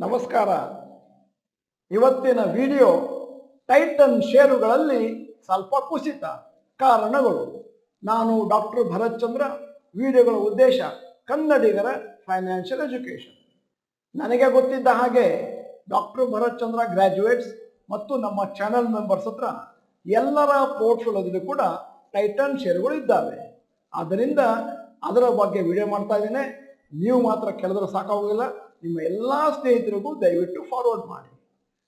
ನಮಸ್ಕಾರ. ಇವತ್ತಿನ video tighten ಷೇರುಗಳಲ್ಲಿ ಸ್ವಲ್ಪ ಕುಸಿತ ಕಾರಣಗಳು. ನಾನು ಡಾಕ್ಟರ್ ಭರತ್ ಚಂದ್ರ. ವಿಡಿಯೋಗಳ ಉದ್ದೇಶ ಕನ್ನಡಿಗರ ಫೈನಾನ್ಷಿಯಲ್ ಎಜುಕೇಶನ್. ನನಗೆ ಗೊತ್ತಿದ್ದ ಹಾಗೆ ಡಾಕ್ಟರ್ ಭರತ್ ಚಂದ್ರ ಗ್ರಾಜ್ಯುಯೇಟ್ಸ್ ಮತ್ತು ನಮ್ಮ ಚಾನೆಲ್ ಮೆಂಬರ್ಸ್ ಹತ್ರ ಎಲ್ಲರ ಪೋರ್ಟ್ಫೋಲಿಯೋದಲ್ಲಿ ಕೂಡ ಟೈಟನ್ ಷೇರುಗಳು ಇದ್ದಾವೆ. ಆದ್ದರಿಂದ ಅದರ ಬಗ್ಗೆ ವಿಡಿಯೋ ಮಾಡ್ತಾ ಇದ್ದೇನೆ. ನೀವು ಮಾತ್ರ ಕೇಳಿದ್ರೆ ಸಾಕಾಗೋದಿಲ್ಲ, ನಿಮ್ಮ ಎಲ್ಲ ಸ್ನೇಹಿತರಿಗೂ ದಯವಿಟ್ಟು ಫಾರ್ವರ್ಡ್ ಮಾಡಿ.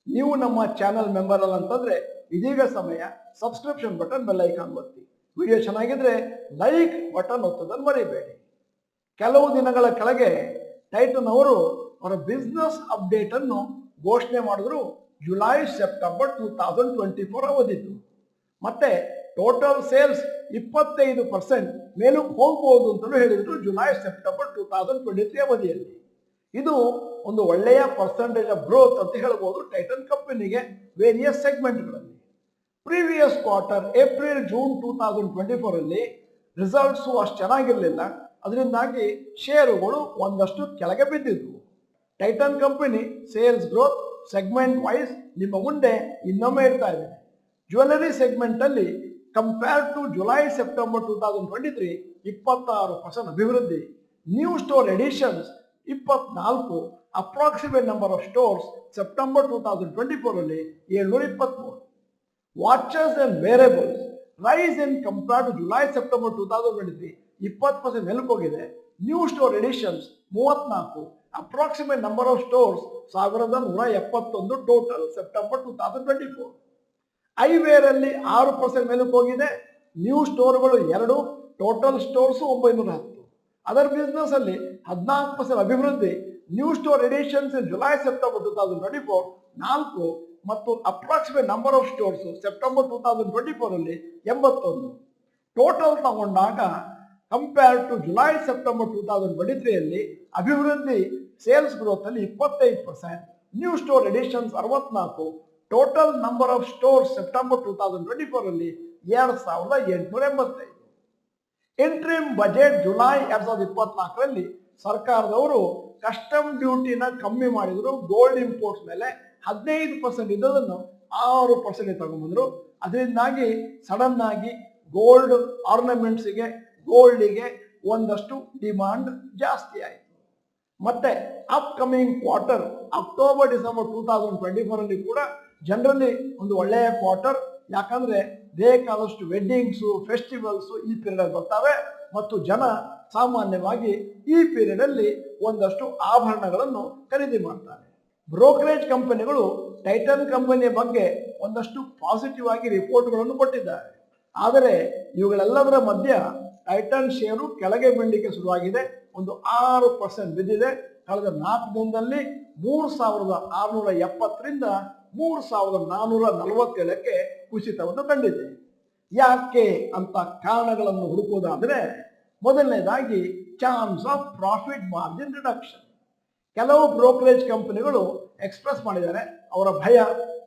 ನೀವು ನಮ್ಮ ಚಾನಲ್ ಮೆಂಬರ್ ಅಲ್ಲ ಅಂತಂದ್ರೆ ಇದೀಗ ಸಮಯ ಸಬ್ಸ್ಕ್ರಿಪ್ಷನ್ ಬಟನ್ ಬೆಲ್ ಐಕಾನ್ ಒತ್ತಿ. ವಿಡಿಯೋ ಚೆನ್ನಾಗಿದ್ರೆ ಲೈಕ್ ಬಟನ್ ಒತ್ತೋದನ್ನು ಮರಿಬೇಡಿ. ಕೆಲವು ದಿನಗಳ ಕೆಳಗೆ ಟೈಟನ್ ಅವರು ಅವರ ಬಿಸ್ನೆಸ್ ಅಪ್ಡೇಟ್ ಅನ್ನು ಘೋಷಣೆ ಮಾಡಿದ್ರು. July September 2024 ಅವಧಿದ್ದು. ಮತ್ತೆ ಟೋಟಲ್ ಸೇಲ್ಸ್ 25% ಮೇಲೂ ಹೋಗ್ಬೋದು ಅಂತಲೂ ಹೇಳಿದ್ರು ಜುಲೈ ಸೆಪ್ಟೆಂಬರ್ 2023 ಅವಧಿಯಲ್ಲಿ. ಇದು ಒಂದು ಒಳ್ಳೆಯ ಪರ್ಸೆಂಟೇಜ್ ಆಫ್ ಗ್ರೋತ್ ಅಂತ ಹೇಳ್ಬೋದು ಟೈಟನ್ ಕಂಪನಿಗೆ ವೇರಿಯಸ್ ಸೆಗ್ಮೆಂಟ್ಗಳಲ್ಲಿ. ಪ್ರೀವಿಯಸ್ ಕ್ವಾರ್ಟರ್ ಏಪ್ರಿಲ್ ಜೂನ್ 2024 ಅಲ್ಲಿ ರಿಸಲ್ಟ್ಸು ಅಷ್ಟು ಚೆನ್ನಾಗಿರಲಿಲ್ಲ. ಅದರಿಂದಾಗಿ ಷೇರುಗಳು ಒಂದಷ್ಟು ಕೆಳಗೆ ಬಿದ್ದಿದ್ವು. Titan company sales growth segment wise ನಿಮ್ಮ ಮುಂದೆ ಇನ್ನೊಮ್ಮೆ ಇರ್ತಾ ಇದೆ. ಜ್ಯುವೆಲರಿ ಸೆಗ್ಮೆಂಟ್ ಅಲ್ಲಿ ಕಂಪೇರ್ ಟು ಜುಲೈ ಸೆಪ್ಟೆಂಬರ್ 2023 26% ಅಭಿವೃದ್ಧಿ. New store additions 24, approximate number of stores September 2024 ಅಲ್ಲಿ 723. Watches and wearables rise in compare to July September 2023 20% ಮೇಲಕ್ಕೋಗಿದೆ. New store additions 34, approximate number of stores 1171 total September 2024. Eyewear ಅಲ್ಲಿ 6% ಮೇಲಕ್ಕೆ ಹೋಗಿದೆ. New ಸ್ಟೋರ್ಗಳು 2, total stores 910. Other business ಅಲ್ಲಿ 14% ಅಭಿವೃದ್ಧಿ. New store additions in July September 2024 4 ಮತ್ತು approximate number of stores September 2024 ಅಲ್ಲಿ 81. Total ತಗೊಂಡಾಗ ಕಂಪೇರ್ ಟು ಜುಲೈ ಸೆಪ್ಟೆಂಬರ್ 2023 ಅಲ್ಲಿ ಅಭಿವೃದ್ಧಿ ಸೇಲ್ಸ್ ಗ್ರೋತ್ ಅಲ್ಲಿ 25%, new store editions 64, total number of stores September 2024 ಅಲ್ಲಿ 2885. ಇಂಟ್ರಿಮ್ ಬಜೆಟ್ ಜುಲೈ 2024 ಸರ್ಕಾರದವರು ಕಸ್ಟಮ್ ಡ್ಯೂಟಿನ ಕಮ್ಮಿ ಮಾಡಿದ್ರು. ಗೋಲ್ಡ್ ಇಂಪೋರ್ಟ್ಸ್ ಮೇಲೆ 15% ಇದ್ದದನ್ನು 6% ತಗೊಂಡ್ಬಂದ್ರು. ಅದರಿಂದಾಗಿ ಸಡನ್ ಆಗಿ ಗೋಲ್ಡ್ ಆರ್ನಮೆಂಟ್ಸ್ಗೆ ಗೋಲ್ಡಿಗೆ ಒಂದಷ್ಟು ಡಿಮಾಂಡ್ ಜಾಸ್ತಿ ಆಯಿತು. ಮತ್ತೆ ಅಪ್ಕಮಿಂಗ್ ಕ್ವಾರ್ಟರ್ ಅಕ್ಟೋಬರ್ ಡಿಸೆಂಬರ್ 2024 ಅಲ್ಲಿ ಕೂಡ ಜನರಲಿ ಒಂದು ಒಳ್ಳೆಯ ಕ್ವಾರ್ಟರ್. ಯಾಕಂದ್ರೆ ಬೇಕಾದಷ್ಟು ವೆಡ್ಡಿಂಗ್ಸು ಫೆಸ್ಟಿವಲ್ಸು ಈ ಪೀರಿಯಡ್ ಬರ್ತವೆ ಮತ್ತು ಜನ ಸಾಮಾನ್ಯವಾಗಿ ಈ ಪೀರಿಯಡ್ ಅಲ್ಲಿ ಒಂದಷ್ಟು ಆಭರಣಗಳನ್ನು ಖರೀದಿ ಮಾಡ್ತಾರೆ. ಬ್ರೋಕರೇಜ್ ಕಂಪನಿಗಳು ಟೈಟನ್ ಕಂಪನಿಯ ಬಗ್ಗೆ ಒಂದಷ್ಟು ಪಾಸಿಟಿವ್ ಆಗಿ ರಿಪೋರ್ಟ್ಗಳನ್ನು ಕೊಟ್ಟಿದ್ದಾರೆ. ಆದರೆ ಇವುಗಳೆಲ್ಲದರ ಮಧ್ಯ ಟೈಟನ್ ಷೇರು ಕೆಳಗೆ ಬೀಳಲಿಕ್ಕೆ ಶುರುವಾಗಿದೆ. ಒಂದು 6% ಬಿದ್ದಿದೆ. ಕಳೆದ 4 ದಿನದಲ್ಲಿ 3670ರಿಂದ 3447ಕ್ಕೆ ಕುಸಿತವನ್ನು ಕಂಡಿದೆ. ಯಾಕೆ ಅಂತ ಕಾರಣಗಳನ್ನು ಹುಡುಕುವುದಾದರೆ, ಮೊದಲನೇದಾಗಿ chance of profit margin reduction. ಕೆಲವು ಬ್ರೋಕರೇಜ್ ಕಂಪನಿಗಳು ಎಕ್ಸ್ಪ್ರೆಸ್ ಮಾಡಿದ್ದಾರೆ ಅವರ ಭಯ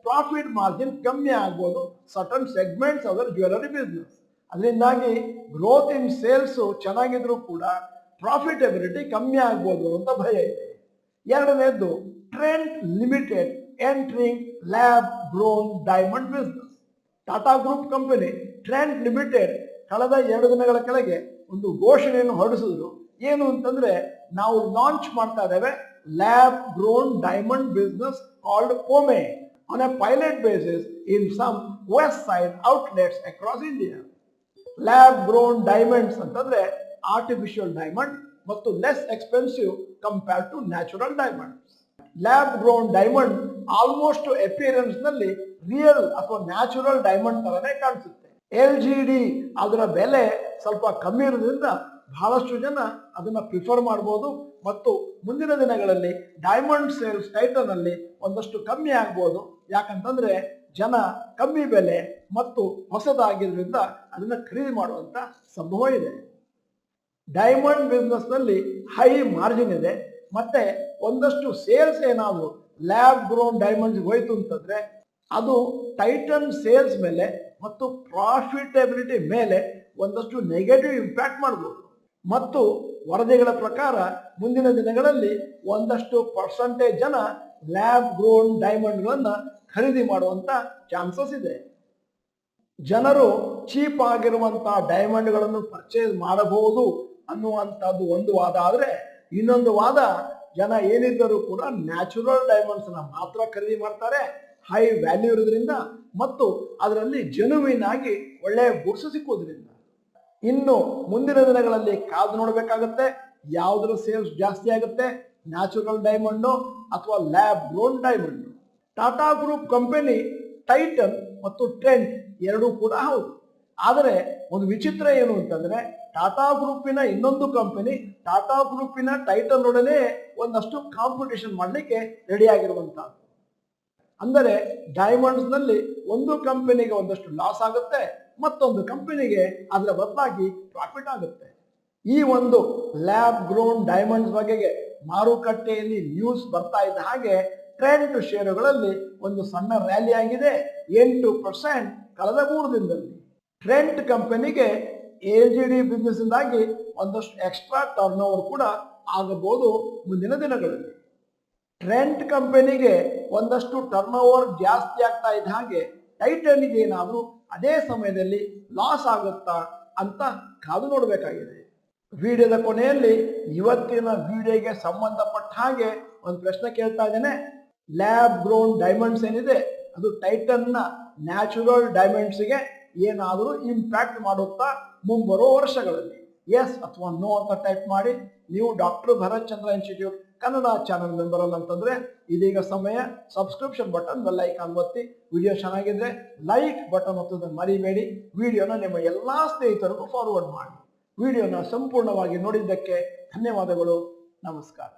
ಪ್ರಾಫಿಟ್ ಮಾರ್ಜಿನ್ ಕಮ್ಮಿ ಆಗ್ಬೋದು ಸರ್ಟನ್ ಸೆಗ್ಮೆಂಟ್ಸ್ ಅದರ ಜ್ಯುವೆಲರಿ ಬಿಸ್ನೆಸ್. ಅದರಿಂದಾಗಿ ಗ್ರೋತ್ ಇನ್ ಸೇಲ್ಸ್ ಚೆನ್ನಾಗಿದ್ರು ಕೂಡ ಪ್ರಾಫಿಟಬಿಲಿಟಿ ಕಮ್ಮಿ ಆಗ್ಬೋದು ಅಂತ ಭಯ ಇದೆ. ಎರಡನೇದು Trent limited entering lab grown diamond business. Tata group company Trent limited ಕಳೆದ 2 ದಿನಗಳ ಕೆಳಗೆ ಒಂದು ಘೋಷಣೆಯನ್ನು ಹೊರಡಿಸಿದ್ರು. ಏನು ಅಂತಂದ್ರೆ, ನಾವು ಲಾಂಚ್ ಮಾಡ್ತಾ ಇದ್ದೇವೆ lab grown diamond business called Pome on a pilot basis in some west side outlets across India. Lab grown diamonds ಅಂತಂದ್ರೆ ಆರ್ಟಿಫಿಷಿಯಲ್ ಡೈಮಂಡ್ ಮತ್ತು less expensive compare to natural diamonds. Lab grown diamond almost appearance ನಲ್ಲಿ real ಅಥವಾ natural diamond ತರನೇ ಕಾಣಿಸುತ್ತೆ. LGD ಅದರ ಬೆಲೆ ಸ್ವಲ್ಪ ಕಮ್ಮಿ ಇರೋದ್ರಿಂದ ಬಹಳಷ್ಟು ಜನ ಅದನ್ನ ಪ್ರಿಫರ್ ಮಾಡಬಹುದು ಮತ್ತು ಮುಂದಿನ ದಿನಗಳಲ್ಲಿ ಡೈಮಂಡ್ ಸೇಲ್ಸ್ ಟೈಟನ್ ಅಲ್ಲಿ ಒಂದಷ್ಟು ಕಮ್ಮಿ ಆಗ್ಬೋದು. ಯಾಕಂತಂದ್ರೆ ಜನ ಕಮ್ಮಿ ಬೆಲೆ ಮತ್ತು ಹೊಸದಾಗಿರೋದ್ರಿಂದ ಅದನ್ನ ಖರೀದಿ ಮಾಡುವಂತ ಸಂಭವ ಇದೆ. ಡೈಮಂಡ್ ಬಿಸ್ನೆಸ್ ನಲ್ಲಿ ಹೈ ಮಾರ್ಜಿನ್ ಇದೆ. ಮತ್ತೆ ಒಂದಷ್ಟು ಸೇಲ್ಸ್ ಏನಾದ್ರು ಲ್ಯಾಬ್ ಗ್ರೋನ್ ಡೈಮಂಡ್ಸ್ ಹೋಯ್ತು ಅಂತಂದ್ರೆ ಅದು ಟೈಟನ್ ಸೇಲ್ಸ್ ಮೇಲೆ ಮತ್ತು ಪ್ರಾಫಿಟಬಿಲಿಟಿ ಮೇಲೆ ಒಂದಷ್ಟು ನೆಗೆಟಿವ್ ಇಂಪ್ಯಾಕ್ಟ್ ಮಾಡಬಹುದು. ಮತ್ತು ವರದಿಗಳ ಪ್ರಕಾರ ಮುಂದಿನ ದಿನಗಳಲ್ಲಿ ಒಂದಷ್ಟು ಪರ್ಸೆಂಟೇಜ್ ಜನ ಲ್ಯಾಬ್ ಗ್ರೋನ್ ಡೈಮಂಡ್ಗಳನ್ನ ಖರೀದಿ ಮಾಡುವಂತ ಚಾನ್ಸಸ್ ಇದೆ. ಜನರು ಚೀಪ್ ಆಗಿರುವಂತಹ ಡೈಮಂಡ್ಗಳನ್ನು ಪರ್ಚೇಸ್ ಮಾಡಬಹುದು ಅನ್ನುವಂಥದ್ದು ಒಂದು ವಾದ. ಆದರೆ ಇನ್ನೊಂದು ವಾದ, ಜನ ಏನಿದ್ದರೂ ಕೂಡ ನ್ಯಾಚುರಲ್ ಡೈಮಂಡ್ಸ್ ಮಾತ್ರ ಖರೀದಿ ಮಾಡ್ತಾರೆ, ಹೈ ವ್ಯಾಲ್ಯೂ ಇರೋದ್ರಿಂದ ಮತ್ತು ಅದರಲ್ಲಿ ಜೆನ್ಯುಯಿನ್ ಆಗಿ ಒಳ್ಳೆಯ ಗುಡ್ಸು ಸಿಕ್ಕುವುದರಿಂದ. ಇನ್ನು ಮುಂದಿನ ದಿನಗಳಲ್ಲಿ ಕಾದು ನೋಡಬೇಕಾಗುತ್ತೆ, ಯಾವುದರ ಸೇಲ್ಸ್ ಜಾಸ್ತಿ ಆಗುತ್ತೆ, ನ್ಯಾಚುರಲ್ ಡೈಮಂಡು ಅಥವಾ lab grown diamond. Tata group company Titan ಮತ್ತು ಟ್ರೆಂಟ್ ಎರಡೂ ಕೂಡ ಹೌದು. ಆದರೆ ಒಂದು ವಿಚಿತ್ರ ಏನು ಅಂತಂದ್ರೆ, ಟಾಟಾ ಗ್ರೂಪಿನ ಇನ್ನೊಂದು ಕಂಪನಿ ಟಾಟಾ ಗ್ರೂಪಿನ ಟೈಟನ್ ಒಡನೆ ಒಂದಷ್ಟು ಕಾಂಪಿಟೇಷನ್ ಮಾಡಲಿಕ್ಕೆ ರೆಡಿ ಆಗಿರುವಂತಹದ್ದು. ಅಂದರೆ ಡೈಮಂಡ್ಸ್ ನಲ್ಲಿ ಒಂದು ಕಂಪನಿಗೆ ಒಂದಷ್ಟು ಲಾಸ್ ಆಗುತ್ತೆ, ಮತ್ತೊಂದು ಕಂಪನಿಗೆ ಅದರ ಬದಲಾಗಿ ಪ್ರಾಫಿಟ್ ಆಗುತ್ತೆ. ಈ ಒಂದು ಲ್ಯಾಬ್ ಗ್ರೋನ್ ಡೈಮಂಡ್ಸ್ ಬಗೆಗೆ ಮಾರುಕಟ್ಟೆಯಲ್ಲಿ ನ್ಯೂಸ್ ಬರ್ತಾ ಇದ್ದ ಹಾಗೆ ಟ್ರೆಂಟ್ ಷೇರುಗಳಲ್ಲಿ ಒಂದು ಸಣ್ಣ ರ್ಯಾಲಿ ಆಗಿದೆ, 8% ಕಳೆದ 3 ದಿನದಲ್ಲಿ. ಟ್ರೆಂಟ್ ಕಂಪನಿಗೆ ಎಲ್ಜಿಡಿ ಬಿಸ್ನೆಸ್ ಇಂದಾಗಿ ಒಂದಷ್ಟು ಎಕ್ಸ್ಟ್ರಾ ಟರ್ನ್ ಓವರ್ ಕೂಡ ಆಗಬಹುದು ಮುಂದಿನ ದಿನಗಳಲ್ಲಿ. ಟ್ರೆಂಟ್ ಕಂಪನಿಗೆ ಒಂದಷ್ಟು ಟರ್ನ್ ಓವರ್ ಜಾಸ್ತಿ ಆಗ್ತಾ ಇದ್ದ ಹಾಗೆ ಟೈಟನ್ಗೆ ಏನಾದರೂ ಅದೇ ಸಮಯದಲ್ಲಿ ಲಾಸ್ ಆಗುತ್ತಾ ಅಂತ ಕಾದು ನೋಡಬೇಕಾಗಿದೆ. ವಿಡಿಯೋದ ಕೊನೆಯಲ್ಲಿ ಇವತ್ತಿನ ವಿಡಿಯೋಗೆ ಸಂಬಂಧಪಟ್ಟ ಹಾಗೆ ಒಂದು ಪ್ರಶ್ನೆ ಕೇಳ್ತಾ ಇದ್ದೇನೆ. ಲ್ಯಾಬ್ ಗ್ರೋನ್ ಡೈಮಂಡ್ಸ್ ಏನಿದೆ ಅದು ಟೈಟನ್ನ ನ್ಯಾಚುರಲ್ ಡೈಮಂಡ್ಸ್ಗೆ ಏನಾದರೂ ಇಂಪ್ಯಾಕ್ಟ್ ಮಾಡುತ್ತಾ ಮುಂಬರುವ ವರ್ಷಗಳಲ್ಲಿ? ಎಸ್ ಅಥವಾ ನೋ ಅಂತ ಟೈಪ್ ಮಾಡಿ. ನೀವು ಡಾಕ್ಟರ್ ಭರತ್ ಚಂದ್ರ ಇನ್ಸ್ಟಿಟ್ಯೂಟ್ ಕನ್ನಡ ಚಾನಲ್ ಮೆಂಬರ್ ಅಲ್ಲ ಅಂತಂದ್ರೆ ಇದೀಗ ಸಮಯ ಸಬ್ಸ್ಕ್ರಿಪ್ಷನ್ ಬಟನ್ ಬೆಲ್ ಐಕಾನ್ ಒತ್ತಿ. ವಿಡಿಯೋ ಚೆನ್ನಾಗಿದ್ರೆ ಲೈಕ್ ಬಟನ್ ಒತ್ತೋದನ್ನು ಮರಿಬೇಡಿ. ವಿಡಿಯೋನ ನಿಮ್ಮ ಎಲ್ಲಾ ಸ್ನೇಹಿತರಿಗೂ ಫಾರ್ವರ್ಡ್ ಮಾಡಿ. ವಿಡಿಯೋನ ಸಂಪೂರ್ಣವಾಗಿ ನೋಡಿದ್ದಕ್ಕೆ ಧನ್ಯವಾದಗಳು. ನಮಸ್ಕಾರ.